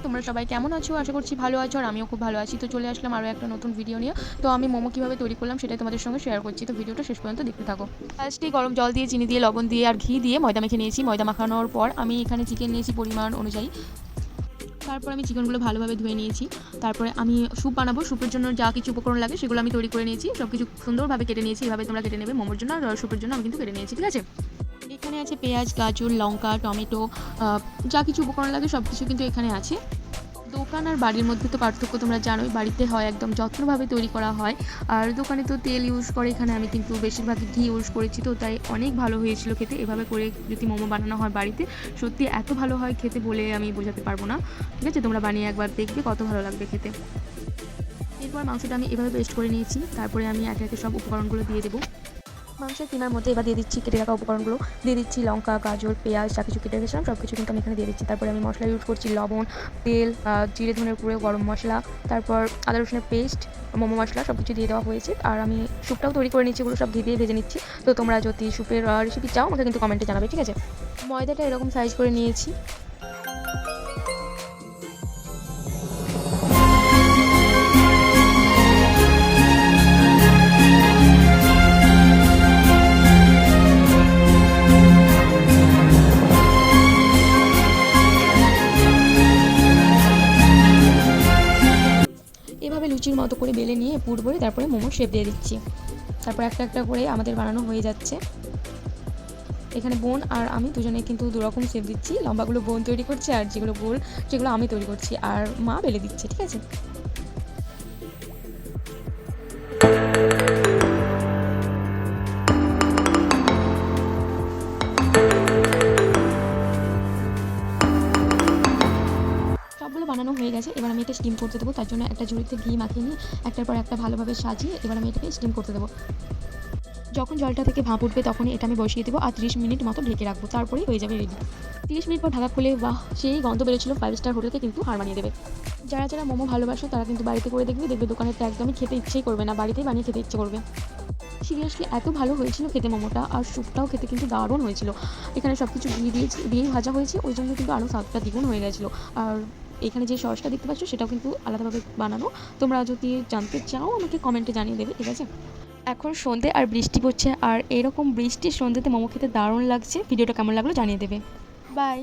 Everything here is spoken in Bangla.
তোমরা সবাই কেমন আছো? আশা করছি ভালো আছো আর আমিও খুব ভালো আছি। তো চলে আসলাম আরও একটা নতুন ভিডিও নিয়ে। তো আমি মোমো কীভাবে তৈরি করলাম সেটাই তোমাদের সঙ্গে শেয়ার করছি। তো ভিডিওটা শেষ পর্যন্ত দেখতে থাকো। ফার্স্টেই গরম জল দিয়ে, চিনি দিয়ে, লবণ দিয়ে আর ঘি দিয়ে ময়দা মেখে নিয়েছি। ময়দা মাখানোর পর আমি এখানে চিকেন নিয়েছি পরিমাণ অনুযায়ী। তারপর আমি চিকেনগুলো ভালোভাবে ধুয়ে নিয়েছি। তারপরে আমি স্যুপ বানাবো। স্যুপের জন্য যা কিছু উপকরণ লাগে সেগুলো আমি তৈরি করে নিয়েছি। সব কিছু সুন্দরভাবে কেটে নিয়েছি। এভাবে তোমরা কেটে নেবে মোমোর জন্য, আর স্যুপের জন্য আমি কিন্তু কেটে নিয়েছি, ঠিক আছে? এখানে আছে পেঁয়াজ, গাজর, লঙ্কা, টমেটো, যা কিছু উপকরণ লাগে সব কিছু কিন্তু এখানে আছে। দোকান আর বাড়ির মধ্যে তো পার্থক্য তোমরা জানোই। বাড়িতে হয় একদম যত্নভাবে তৈরি করা হয়, আর দোকানে তো তেল ইউজ করে। এখানে আমি কিন্তু বেশিরভাগই ঘি ইউজ করেছি, তো তাই অনেক ভালো হয়েছিল খেতে। এভাবে করে যদি মোমো বানানো হয় বাড়িতে, সত্যি এত ভালো হয় খেতে বলে আমি বোঝাতে পারবো না, ঠিক আছে? তোমরা বানিয়ে একবার দেখবে কত ভালো লাগবে খেতে। এরপর মাংসটা আমি এভাবে পেস্ট করে নিয়েছি। তারপরে আমি একে একে সব উপকরণগুলো দিয়ে দেবো। মাংসের কিমার মধ্যে এবার দিয়ে দিচ্ছি কেটে রাখা উপকরণগুলো। দিয়ে দিচ্ছি লঙ্কা, গাজর, পেঁয়াজ, যা কিছু কেটে রেখেছিলাম সব কিছু কিন্তু আমি এখানে দিয়ে দিচ্ছি। তারপরে আমি মশলা ইউজ করছি লবণ, তেল, জিরে ধনের গুঁড়ো, গরম মশলা, তারপর আদা রসুনের পেস্ট, মোমো মশলা সব কিছু দিয়ে দেওয়া হয়েছে। আর আমি স্যুপটাও তৈরি করে নিচ্ছি, এগুলো সব ঘি দিয়ে ভেজে নিচ্ছি। তো তোমরা যদি স্যুপের রেসিপি চাও আমাকে কিন্তু কমেন্টে জানাবে, ঠিক আছে? ময়দাটা এরকম সাইজ করে নিয়েছি। এভাবে লুচির মতো করে বেলে নিয়ে পুর ভরে তারপরে মোমোর শেপ দিয়ে দিচ্ছি। তারপর একটা একটা করে আমাদের বানানো হয়ে যাচ্ছে। এখানে বোন আর আমি দুজনে কিন্তু দুরকম শেপ দিচ্ছি। লম্বাগুলো বোন তৈরি করছে, আর যেগুলো গোল সেগুলো আমি তৈরি করছি, আর মা বেলে দিচ্ছে, ঠিক আছে? সবগুলো বানানো হয়ে গেছে। এবার আমি এটা স্টিম করতে দেবো। তার জন্য একটা ঝুড়িতে ঘি মাখিয়ে নিয়ে একটার পর একটা ভালোভাবে সাজিয়ে এবার আমি এটাকে স্টিম করতে দেবো। যখন জলটা থেকে ভাপ উঠবে তখনই এটা আমি বসিয়ে দেবো, আর 30 মিনিট মতো ঢেকে রাখবো। তারপরেই হয়ে যাবে রেডি। 30 মিনিট পর ঢাকা খুলে বাহ, সেই গন্ধ বেরোচ্ছিল। 5 স্টার হোটেলকে কিন্তু হার মানিয়ে দেবে। যারা যারা মোমো ভালোবাসো তারা কিন্তু বাড়িতে করে দেখবে, দেখবে দোকানের তো একদমই খেতে ইচ্ছেই করবে না, বাড়িতেই বানিয়ে খেতে ইচ্ছে করবে। সিরিয়াসলি এত ভালো হয়েছিল খেতে মোমোটা, আর স্যুপটাও খেতে কিন্তু দারুণ হয়েছিল। এখানে সব কিছু ঘি দিয়েই ভাজা হয়েছে, ওই জন্য কিন্তু আরও স্বাদটা দ্বিগুণ হয়ে গেছিলো। আর এখানে যে সসটা দেখতে পাচ্ছ সেটাও কিন্তু আলাদাভাবে বানানো। তোমরা যদি জানতে চাও আমাকে কমেন্টে জানিয়ে দেবে, ঠিক আছে? এখন সন্ধে আর বৃষ্টি পড়ছে, আর এরকম বৃষ্টির সন্ধেতে মোমো খেতে দারুণ লাগছে। ভিডিওটা কেমন লাগলো জানিয়ে দেবে। বাই।